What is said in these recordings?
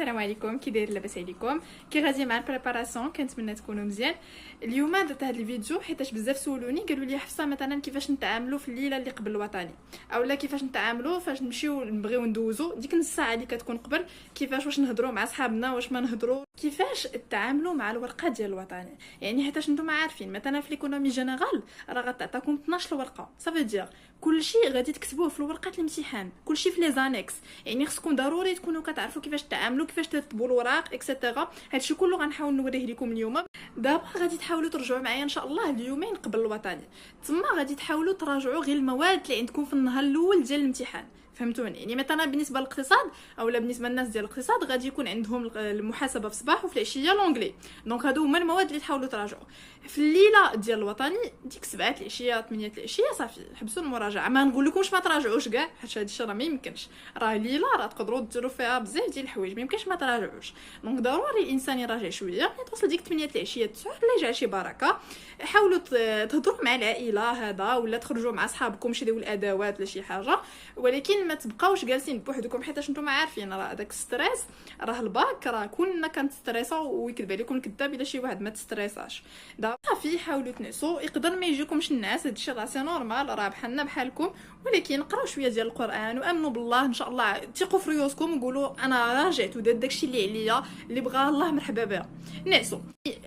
السلام عليكم، كي داير؟ لاباس عليكم؟ كي غادي مع البريباراسيون؟ كنتمنى تكونوا مزيان. اليوم درت هذا الفيديو حيتاش بزاف سولوني قالوا لي حفصه مثلا كيفاش نتعاملوا في الليله اللي قبل الوطني، اولا كيفاش نتعاملوا فاش نمشيو نبغيو ندوزو ديك نص ساعه اللي كتكون قبل، كيفاش واش نهضروا مع صحابنا واش ما نهضروا، كيفاش التعاملوا مع الورقه ديال الوطني. يعني حيتاش نتوما عارفين مثلا في ليكونومي جينيرال راه غتعطاكم 12 ورقه، صافي دير كلشي غادي تكتبوه في ورقه الامتحان، كلشي في لي زانيكس. يعني خصكم ضروري تكونوا كتعرفوا كيفاش تعاملوا، كيفاش ترتبوا الوراق اكسيتيرا. هادشي كله غنحاول نوريه لكم اليوم. دابا غادي تحاولوا ترجعوا معايا ان شاء الله اليومين قبل الوطني، تما غادي تحاولوا تراجعوا غير المواد اللي عندكم في النهار الاول ديال الامتحان. فهمتوني؟ يعني مثلا بالنسبه للاقتصاد اولا بالنسبه للناس ديال الاقتصاد غادي يكون عندهم المحاسبه في الصباح وفي العشيه لونغلي، دونك هادو هما المواد اللي تحاولوا تراجعوا. في الليله ديال الوطني ديك 7 العشيه 8 العشيه صافي حبسوا المراجعه. ما نقول لكمش ما تراجعوش كاع، حيت هادشي الشيء راه ما يمكنش، راه ليله راه تقدروا ديروا فيها بزاف ديال الحوايج، ما يمكنش ما تراجعوش. دونك ضروري الانسان يراجع شويه. ملي توصل ديك 8 العشيه 9 الله يجعل شي بركه، حاولوا تهضروا مع العائله هذا، ولا تخرجوا مع اصحابكم شريو الادوات ولا شي حاجه، ولكن ما تبقاوش جالسين بوحدكم حيت نتوما عارفين راه داك ستريس، راه الباك راه كلنا كنستريسا ويكذب عليكم الكذاب الا شي واحد ما تستريساش. دابا صافي حاولوا تنعسوا، يقدر ما يجيكمش الناس، هادشي راه سي نورمال، راه بحالنا بحالكم، ولكن قراو شويه ديال القران وامنوا بالله ان شاء الله. ثقوا في ريوسكم وقولوا انا راجعت ودرت داكشي اللي عليا، اللي بغاه الله مرحبا بها. نعسوا.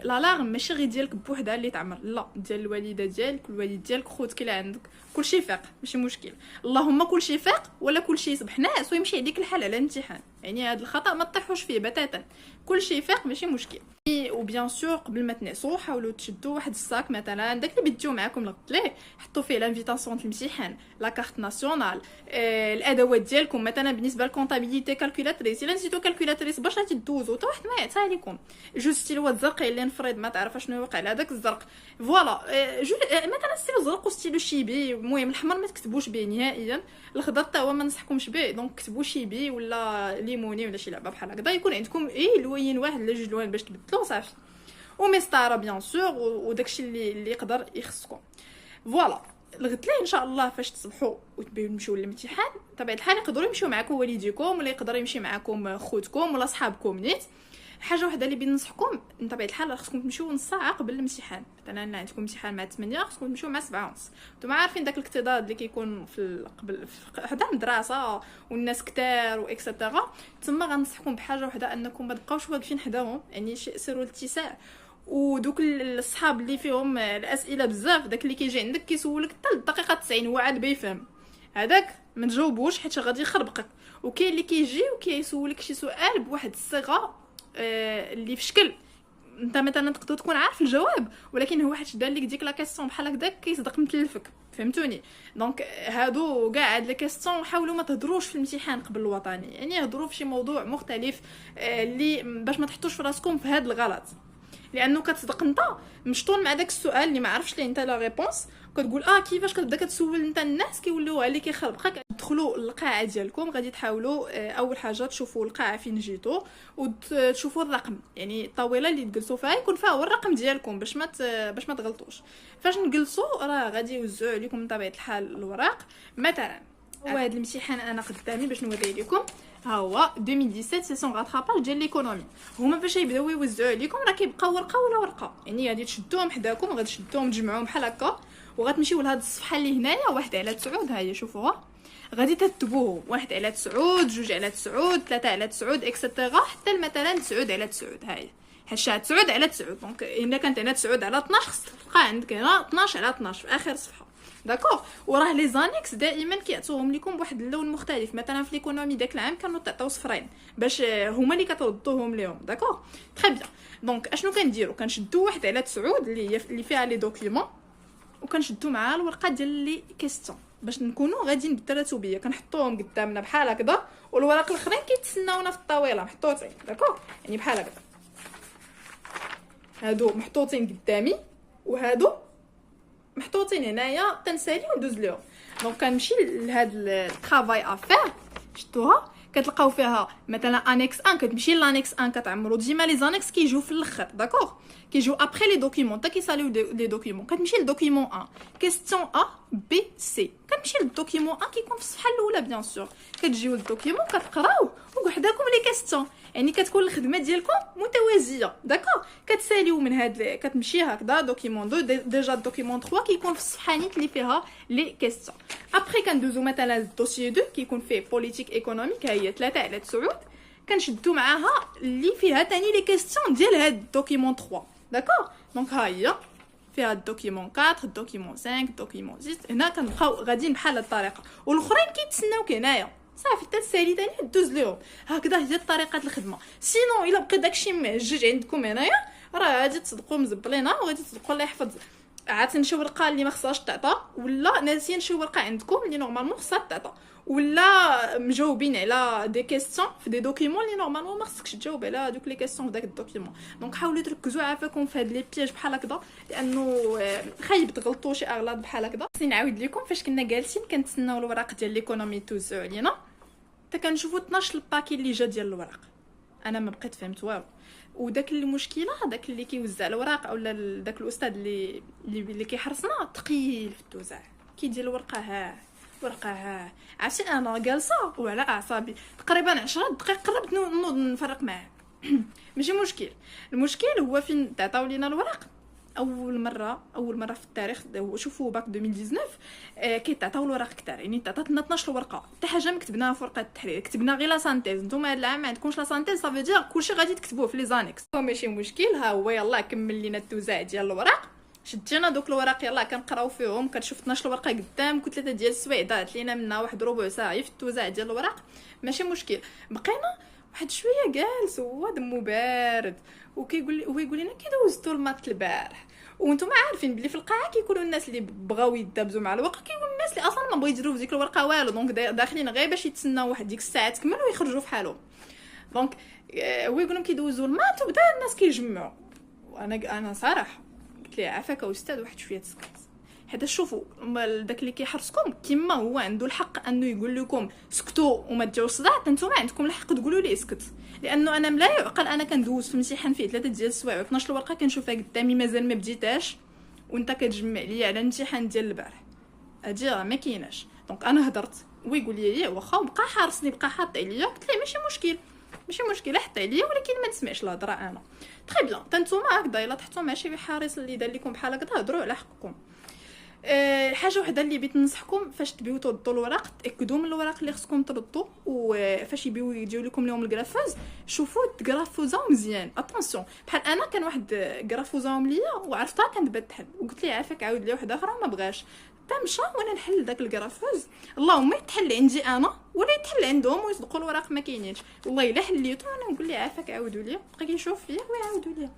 لالارم ماشي غير ديالك بوحدها اللي تعمر، لا، ديال الوالده ديالك والوالد ديالك خوتك اللي عندك، كلشي فاق ماشي مشكل. اللهم كلشي فاق ولا كلشي يصبح ناعس ويمشي هذيك الحال على الامتحان. يعني هذا الخطا ما تطيحوش فيه بتاتا، كلشي فاق ماشي مشكل. وبيان سور قبل ما تنعسوا حاولوا تشدوا واحد الساك مثلا داك اللي بديو معاكم لغد ليه، حطوا فيه لانفيتاسيون الامتحان، لا كارت ناسيونال، الادوات ديالكم مثلا بالنسبه للكونطابيليتي كالكولاتريس، الا نسيتو كالكولاتريس باش غادي دوزو حتى واحد ما يعطيها عليكم. جوج ستيلوات زرقاء اللي نفرض ما تعرف شنو يوقع على داك الزرق، فوالا. مثلا ستيلو زرق وستيلو شيبي، المهم الاحمر ما تكتبوش به نهائيا، الخضر حتى هو ما ننصحكمش به، دونك كتبوا شيبي ولا ليموني ولا شي لعبه بحال هكذا، يكون عندكم لوين واحد ولا جوج لوين باش تبدلوا صافي، ومسطره بيان سور وداكشي اللي يقدر يخصكم. فوالا الغد ليه ان شاء الله فاش تصبحوا وتبيو تمشيو للامتحان، طبيعه الحال يقدروا يمشيو معكم والديكم، ولا يقدر يمشي معكم خوتكم ولا صحابكم نيت. حاجه واحده اللي بننصحكم، طبيعه الحال خصكم تمشيو نص ساعه قبل الامتحان. مثلا عندكم امتحان مع 8 خصكم تمشيو مع 7:30. نتوما عارفين داك الاكتضاد اللي كيكون في قبل حدا المدرسه والناس كتار واكسترا، تما غنصحكم بحاجه واحده، انكم ما تبقاوش واقفين حداهم، يعني سيروا الاتساع. ودوك الصحاب اللي فيهم الاسئله بزاف، داك اللي كيجي عندك كيسولك حتى الدقيقه 90 هو عاد بيفهم، هذاك ما تجاوبوش حيت غادي يخربقك. وكاين اللي كيجي وكيسولك شي سؤال بواحد الصيغه اللي في شكل انت مثلا تقدر تكون عارف الجواب، ولكن هو واحد دار لك ديك لا كيسيون بحال هكذاك كيصدق متلفك. فهمتوني؟ دونك هادو كاع هاد لا كيسيون حاولوا ما تهضروش في الامتحان قبل الوطني، يعني هضروا في شي موضوع مختلف اللي باش ما تحطوش في راسكم في هاد الغلط، لانه كتصدق انت مشطون مع داك السؤال اللي ما عرفش ليه انت لا ريبونس، كتقول كيفاش كتبدا كتسول انت الناس كيوليو عليك يخربقك. تدخلوا القاعه ديالكم غادي تحاولوا اول حاجه تشوفوا القاعه فين جيتوا وتشوفوا الرقم، يعني الطاوله اللي تجلسوا فيها يكون فيها هو الرقم ديالكم باش ما تغلطوش. فاش نجلسوا راه غادي يوزعوا عليكم بطبيعه الحال الوراق. مثلا وهذا الامتحان انا قدامي باش نوريه لكم، ها هو 2017 سيسون غاتراباج ديال ليكونومي. هما باش يبداو يوزعوا عليكم راه كيبقاو ورقه ولا ورقه، يعني غادي تشدوهم حداكم، غادي تشدوهم تجمعوهم بحال هكا، وغتمشيو لهاد الصفحه اللي هنايا 1/9، ها هي شوفوها، غادي تكتبوه 1/9 2/9 3/9 اكسيتيرا حتى مثلا 9/9. ها هي هادشي 9/9، دونك الا كانت هنا 9/12 خص تبقى عندك هنا 12/12 في اخر صفحه، داكوغ. وراه لي زانيكس دائما كيعطوهم لكم بواحد اللون مختلف، مثلا في ليكونومي داك العام كانوا تعطيو صفرين باش هما اللي كتردوهم ليهم، داكوغ تري بيان. دونك اشنو كنديروا؟ كنشدوا 1/9 اللي فيها لي دوكيومون، وكنشدوا معها الورقه ديال لي كيستيون باش نكونوا غاديين بالتراتبيه، كنحطوهم قدامنا بحال هكذا، والورق الاخرين كيتسناونا في الطاوله محطوطين، داكوغ، يعني بحال هكذا، هادو محطوطين قدامي وهادو محطوطين هنايا، كنسالي وندوز ليهم. دونك كنمشي لهاد الطرافاي افير، شفتوها كتلقاو فيها مثلا انيكس 1 كتمشي لانيكس 1 كتعمروا ديما لي زانيكس كيجيو في الاخر داكوغ كيجيو ابري لي دوكيومون حتى كيساليو لي دوكيومون كتمشي لدوكيومون 1 كيستيون ا بي سي كتمشي للدوكيومون 1 كيكون في الصفحه الاولى بيان سور كتجيو للدوكيومون كتقراو وحداكم لي كيستيون يعني كتكون الخدمه ديالكم متوازيه داكوغ كتساليو من هاد كتمشي هكذا دوكيومون 2 ديجا دوكيومون 3 كيكون في الصفحه نيت اللي فيها لي كيستيون ابري كندوزو مثلا الدوسيي 2 كيكون فيه بوليتيك ايكونوميك ها هي 3 على 9 كنشدو معاها اللي فيها تاني لي كيستيون ديال هاد الدوكيومون 3 داكوغ دونك ها هي فيها الدوكيومون 4 الدوكيومون 5 الدوكيومون 6 هنا كنبقاو غاديين بحال هاد الطريقه والاخرين كيتسناوك هنايا صافي حتى تسالي تاني دوز ليهم هكذا هي طريقه الخدمه سينو الا بقى داكشي معجج عندكم هنايا راه غادي تصدقوا مزبلينه وغادي تصدقوا الله يحفظ عاطين شي ورقه اللي ما خصهاش تعطى ولا ناسيين شي ورقه عندكم اللي نورمالمون خصها تعطى ولا مجاوبين على دي كيسيون في دي دوكيومون اللي نورمالمون ما خصكش تجاوب على دوك لي كيسيون في داك الدوكيومون دونك حاولوا تركزوا عافاكم في هاد لي بياج بحال هكذا لانه خايب تغلطوا شي اغلاط بحال هكذا خصني نعاود لكم فاش كنا جالسين كنتسناو الوراق ديال ليكونومي توزعوا علينا حتى كنشوفوا 12 الباكي اللي جا ديال الوراق انا ما بقيت فهمت والو وداك المشكله داك اللي كيوزع الوراق اولا داك الاستاذ اللي كيحرسنا ثقيل في التوزيع كيدير الورقه ها ورقه ها عرفتي انا جالسه وعلى اعصابي تقريبا 10 دقائق قربت نوض نفرق معاه ماشي مشكل المشكل هو فين تعطاو لينا الورق اول مره في التاريخ شوفوا باك 2019 كيتعطاو الوراق كثار يعني تعطات لنا 12 ورقه حتى حاجه ما كتبناها في ورقه التحرير كتبنا غير لا سانتيز نتوما هاد العام ما عندكمش لا سانتيز صافي دير كلشي غادي تكتبوه في لي زانيكس ماشي مشكل ها هو يلاه كمل لينا التوزيع ديال الوراق شدينا دوك الوراق يلاه كنقراو فيهم كتشوف 12 ورقه قدامك و3 ديال السوايع ضاعت لينا منها واحد ربع ساعه في التوزيع ديال الوراق ماشي مشكل بقينا واحد شويه جالس هو دمو بارد ويقول لنا كي دوزتو المات البارح وانتم عارفين بلي في القاعه كيكونوا الناس اللي بغاو يدابزوا مع الورقه كيكونوا الناس اللي اصلا ما بغاو يديروا في ديك الورقه والو دونك داخلين غير باش يتسناو واحد ديك الساعه تكمل ويخرجوا في حالهم دونك هو يقول لهم كيدوزوا المات وبدا الناس كيجمعوا وانا صراحه قلت ليه عافاك استاذ واحد شويه تسكت حيت شوفوا داك اللي كيحرسكم كيما هو عنده الحق انه يقول لكم سكتوا وما تجاوش صداع نتوما عندكم الحق تقولوا لي اسكت لانه انا لا يعقل انا كندوز في امتحان فيه 3 ديال السوايع و 12 ورقه كنشوفها قدامي مازال ما بديتهاش وانت كتجمع لي على الامتحان ديال البارح هادي راه ما كايناش دونك انا هضرت ويقول لي واخا وبقى حارسني بقى حاط عليا قلت ليه ماشي مشكل حط عليا ولكن ما نسمعش الهضره انا تري بيان نتوما هكذا الا تحطوا مع شي حارس اللي دار لكم بحال هكذا هضروا على حقكم حاجه وحده اللي بغيت ننصحكم فاش تبيو تردوا الوراق تاكدوا من الوراق اللي خصكم تردوا وفاش يبيو يجيو لكم لهم الكرافوز شوفوا تغرافوزاو مزيان اتونسيون بحال انا كان واحد غرافوزاهم ليا وعرفتها كانت بات تحل وقلت لي عافاك عاود لي واحده اخرى ما بغاش تمشى وانا نحل داك الكرافوز اللهم يتحل عندي انا ولا يتحل عندهم ويصدقوا الوراق ما كاينينش والله الا حليتو انا نقول لي عافاك عاودوا لي بقى كيشوف فيا ويعاودوا لي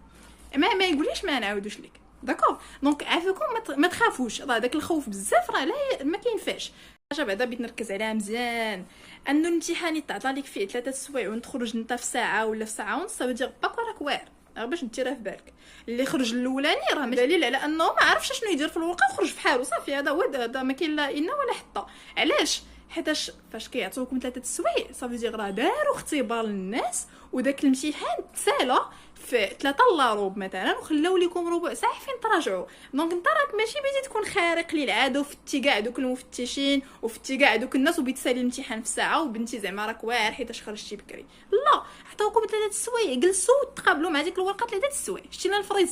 ما يقوليش ما نعاودوش لك داكوغ دونك عافاكم ما تخافوش راه داك الخوف بزاف راه لا ما كاينفاش حاجه بعدا بغيت نركز عليها مزيان انه الامتحان يتعطى لك فيه 3 السوايع ونتخرج انت في ساعه ولا في ساعه ونص صافي باك راك واعر راه باش ديرها في بالك اللي خرج الاولاني راه دليل على انه ما عرفش شنو يدير في الورقه وخرج في حاله صافي هذا ما كاين لا ان ولا حتى علاش حيتاش فاش كيعطيوكم 3 السوايع صافي راه داروا اختبار للناس وداك الامتحان تسالى في 3 الا ربع مثلا وخلاو لكم ربع ساعه فين تراجعوا دونك انت راك ماشي بغيتي تكون خارق للعاده وفتي كاع دوك المفتشين وفتي كاع دوك الناس وبتسالي الامتحان في ساعه وبنتي زعما راك واعر حيت خرجتي بكري لا عطاوكم 3 السوايع جلسوا تقابلوا مع ديك الورقه 3 السوايع شتينا الفريد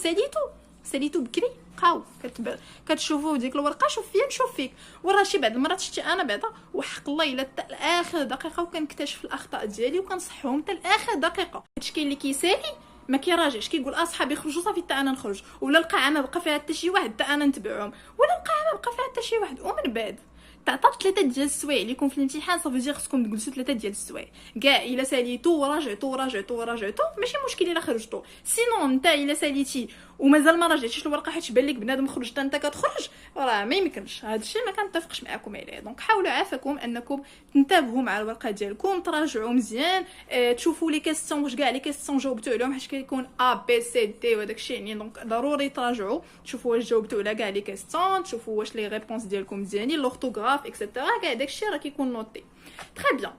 ساليتو بكري بقاو كتشوفوا ديك الورقه شوف فيا نشوف فيك وراه شي بعض المرات شتي انا بعدا وحق الله الا حتى لاخر دقيقه وكنكتشف الاخطاء ديالي وكنصحهم حتى لاخر دقيقه هادشي كاين اللي كيسالي ما كيراجعش كيقول اصحابي يخرجوا صافي حتى انا نخرج ولا القاعه ما بقى فيها حتى شي واحد حتى انا نتبعهم ولا القاعه ما بقى فيها حتى شي واحد ومن بعد تعطات 3 ديال السوايع اللي يكون في الامتحان صافي خصكم تجلسوا 3 ديال السوايع كاع الا ساليتو وراجعتو ماشي مشكل الا خرجتو سينون انت الا ساليتي ومازال ما راجعتيش الورقه حيت بان لك بنادم خرج حتى انت كتخرج راه ما يمكنش هذا الشيء ما كنتفقش معكم عليه دونك حاولوا عافاكم انكم تنتبهوا مع الورقه ديالكم تراجعوا مزيان تشوفوا لي كيسيون واش كاع لي كيسيون جاوبتوا عليهم حيت كيكون ا بي سي دي وداك الشيء يعني دونك ضروري تراجعوا تشوفوا واش جاوبتوا على كاع لي كيسيون تشوفوا واش لي ريبونس ديالكم مزيانين لورتوغراف اكسيتيرا كاع داك الشيء راه كيكون نوتي تري بيان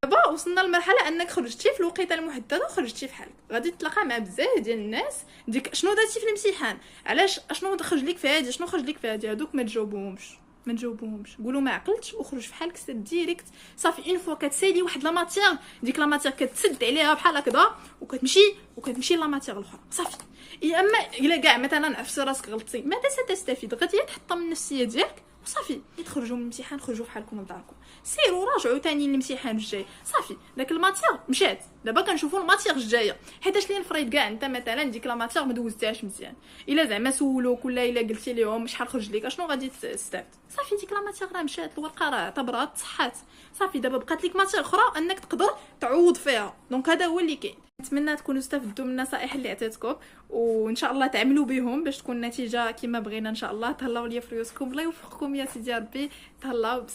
دابا وصلنا لمرحله انك خرجتي في الوقيته المحدده وخرجتي في حالك، غادي تتلاقى مع بزاف ديال الناس ديك شنو درتي في الامتحان، علاش اشنو خرج لك في هادي، شنو خرج لك في هادي، هذوك ما تجاوبوهمش، قولوا ما عقلتش وخرج في حالك سد ديريكت صافي. اون فوا كتسالي واحد لا ماتير، ديك لا ماتير كتسد عليها بحال هكذا وكتمشي لا ماتير الاخرى صافي. يا اما الا كاع مثلا عرفتي راسك غلطتي ماذا ستستفيد؟ غادي تحطم النفسيه ديالك وصافي. تخرجوا من الامتحان خرجوا في حالكم لداركم، سيروا راجعوا ثاني الامتحان الجاي صافي. داك الماتير مشات، دابا كنشوفوا الماتير الجايه، حيتاش لين فريد كاع انت مثلا ديك لا ماتير ما دوزتهاش مزيان، الا زعما سولوك ولا الا قلتي لهم شحال خرج لك اشنو غادي تستافد؟ صافي ديك لا ماتير راه مشات، الورقه راه اعتبرات تصحات صافي. دابا بقات لك ماتير اخرى انك تقدر تعوض فيها. دونك هذا هو اللي كاين. نتمنى تكونوا استفدتوا من النصائح اللي عطيتكم، وان شاء الله تعملوا بهم باش تكون النتيجه كما بغينا ان شاء الله. تهلاو ليا في ريوسكم، الله يوفقكم يا سيدي ربي، تهلاو.